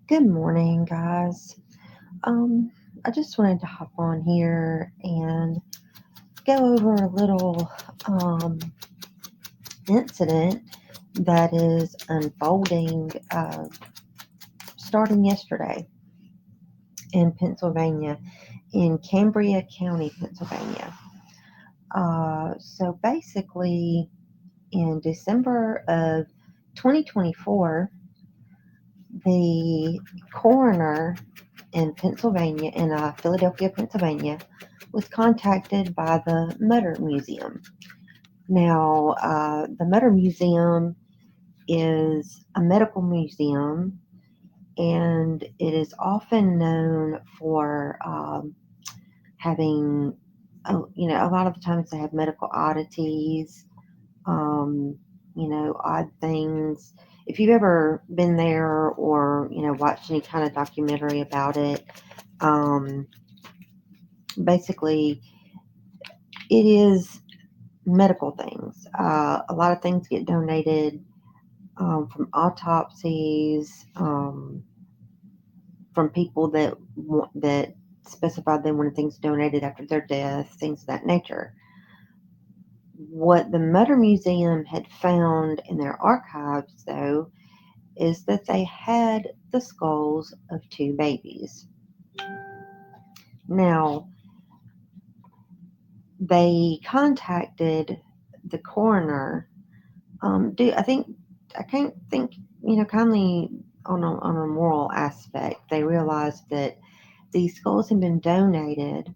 Good morning, guys. Um, I just wanted to hop on here and go over a little incident that is unfolding starting yesterday in Pennsylvania, in Cambria County, Pennsylvania. So basically, in December of 2024, the coroner in Pennsylvania, in Philadelphia, Pennsylvania, was contacted by the Mutter Museum. Now, the Mutter Museum is a medical museum, and it is often known for having, a lot of the times they have medical oddities, um, odd things. If you've ever been there or, watched any kind of documentary about it, um, basically it is medical things. A lot of things get donated from autopsies, from people that specified they wanted things donated after their death, things of that nature. What the Mutter Museum had found in their archives, though, is that they had the skulls of two babies. Now, they contacted the coroner. I think I can't think, kindly on a moral aspect. They realized that these skulls had been donated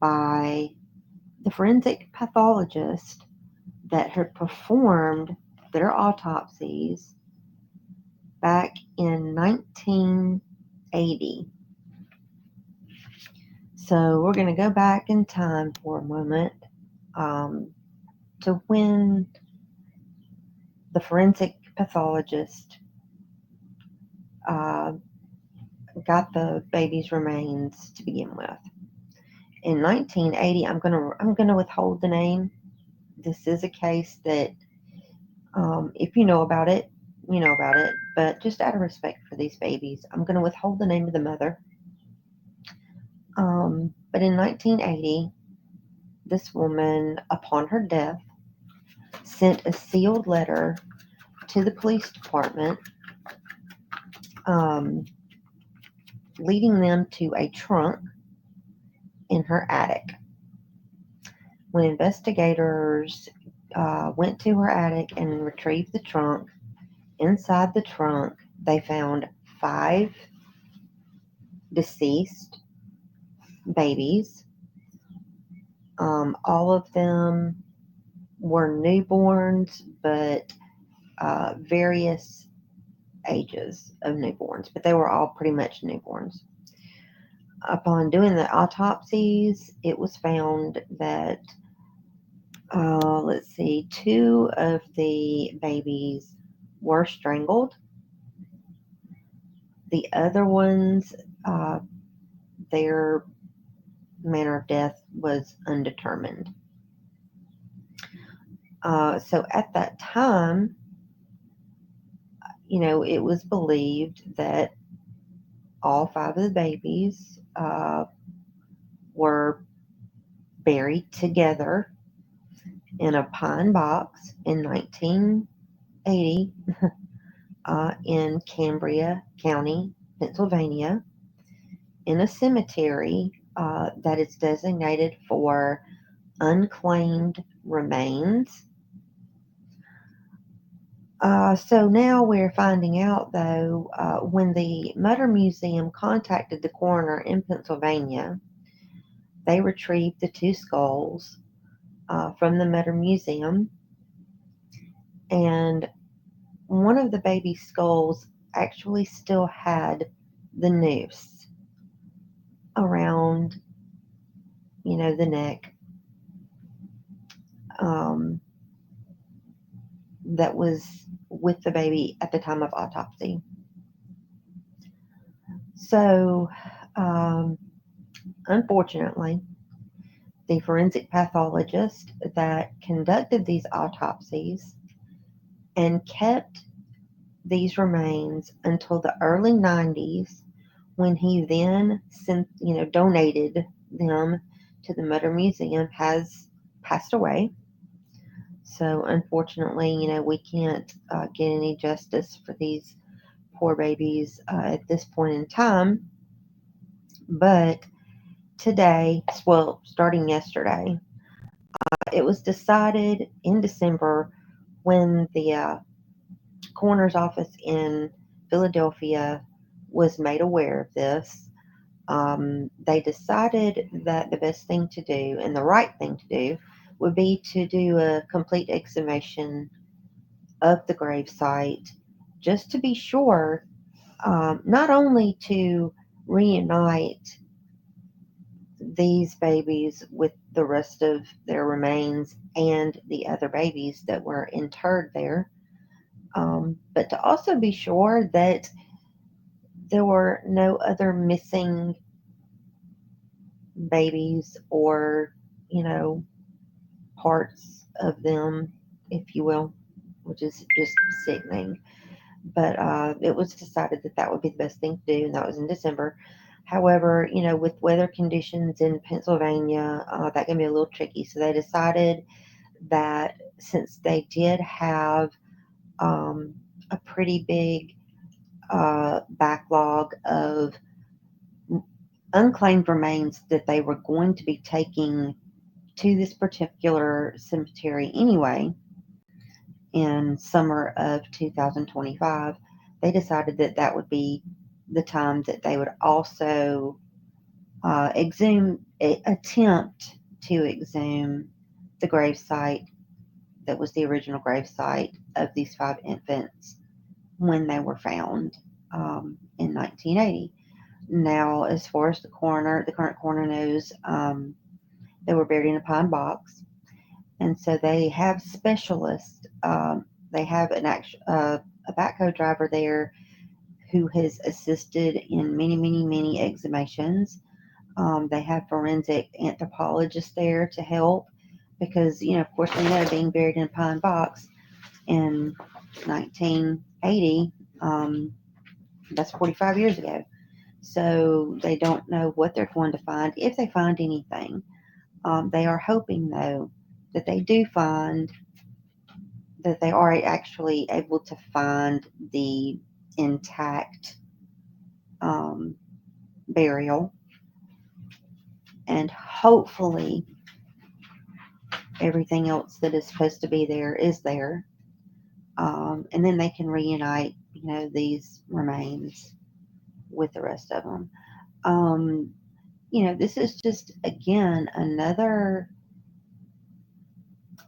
by the forensic pathologist that had performed their autopsies back in 1980. So we're going to go back in time for a moment um, to when the forensic pathologist uh, got the baby's remains to begin with. In 1980, I'm gonna withhold the name. This is a case that, if you know about it, you know about it. But just out of respect for these babies, I'm gonna withhold the name of the mother. But in 1980, this woman, upon her death, sent a sealed letter to the police department, um, leading them to a trunk in her attic. When investigators went to her attic and retrieved the trunk, inside the trunk they found five deceased babies. All of them were newborns, but various ages of newborns, but they were all pretty much newborns. Upon doing the autopsies, it was found that, let's see, two of the babies were strangled. The other ones, their manner of death was undetermined. So at that time, it was believed that all five of the babies were buried together in a pine box in 1980 in Cambria County, Pennsylvania, in a cemetery that is designated for unclaimed remains. So now we're finding out, though, when the Mutter Museum contacted the coroner in Pennsylvania, they retrieved the two skulls from the Mutter Museum, and one of the baby skulls actually still had the noose around, the neck, um, that was with the baby at the time of autopsy. So, unfortunately, the forensic pathologist that conducted these autopsies and kept these remains until the early 90s, when he then sent, donated them to the Mutter Museum, has passed away. So unfortunately, we can't get any justice for these poor babies at this point in time. But today, well, starting yesterday, it was decided in December, when the coroner's office in Philadelphia was made aware of this. They decided that the best thing to do and the right thing to do would be to do a complete exhumation of the gravesite, just to be sure, not only to reunite these babies with the rest of their remains and the other babies that were interred there, but to also be sure that there were no other missing babies, or, you know, parts of them, if you will, which is just sickening. But it was decided that that would be the best thing to do, and that was in December. However, with weather conditions in Pennsylvania, that can be a little tricky. So they decided that since they did have a pretty big backlog of unclaimed remains that they were going to be taking to this particular cemetery anyway in summer of 2025, they decided that that would be the time that they would also attempt to exhume the gravesite that was the original gravesite of these 5 infants when they were found in 1980. Now, as far as the current coroner knows, they were buried in a pine box, and so they have specialists. They have a backhoe driver there who has assisted in many, many, many exhumations. They have forensic anthropologists there to help because, of course, we know being buried in a pine box in 1980, that's 45 years ago. So they don't know what they're going to find, if they find anything. They are hoping, though, that they are actually able to find the intact burial, and hopefully everything else that is supposed to be there is there, and then they can reunite, these remains with the rest of them. This is just, again, another.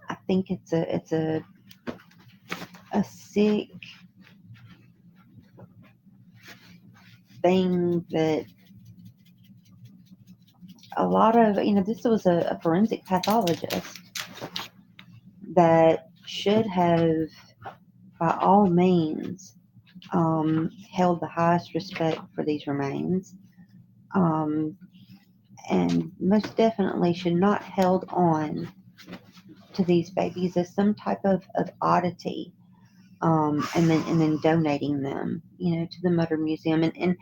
I think it's a sick thing that a lot of, this was a forensic pathologist that should have, by all means, held the highest respect for these remains, and most definitely should not held on to these babies as some type of oddity, and then donating them, to the Mutter Museum, and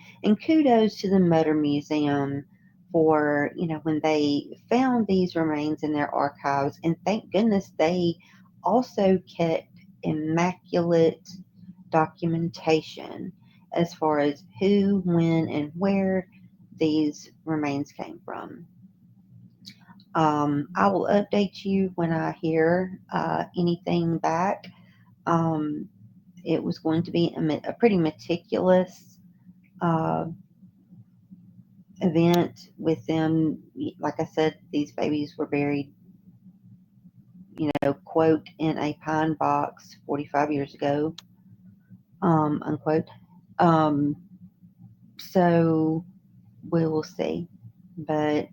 kudos to the Mutter Museum for, when they found these remains in their archives, and thank goodness they also kept immaculate documentation as far as who, when, and where these remains came from. I will update you when I hear anything back. Um, it was going to be a pretty meticulous uh, event with them. Like I said, these babies were buried, quote, in a pine box 45 years ago, unquote. Um, so we will see. But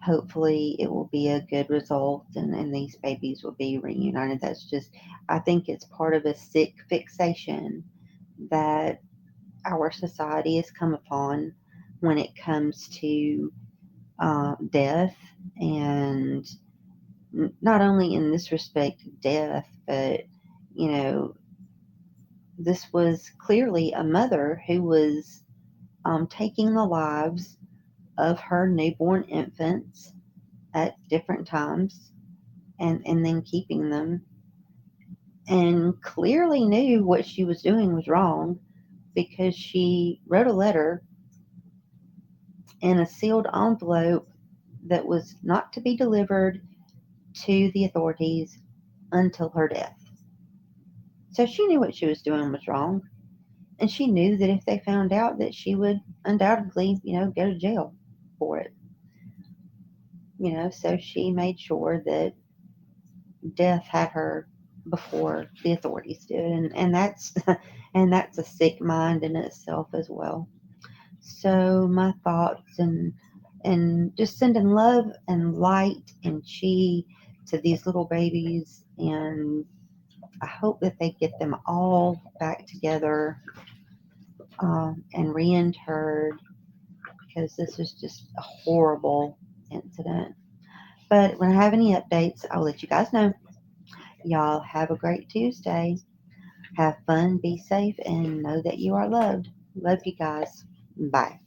hopefully it will be a good result, and these babies will be reunited. I think it's part of a sick fixation that our society has come upon when it comes to death, and not only in this respect, death, but, you know, This was clearly a mother who was taking the lives of her newborn infants at different times and then keeping them, and clearly knew what she was doing was wrong because she wrote a letter in a sealed envelope that was not to be delivered to the authorities until her death. So she knew what she was doing was wrong, and she knew that if they found out that she would undoubtedly, go to jail for it. So she made sure that death had her before the authorities did, and that's and that's a sick mind in itself as well. So my thoughts and just sending love and light and chi to these little babies, and I hope that they get them all back together and reinterred, because this is just a horrible incident. But when I have any updates, I'll let you guys know. Y'all have a great Tuesday. Have fun, be safe, and know that you are loved. Love you guys. Bye.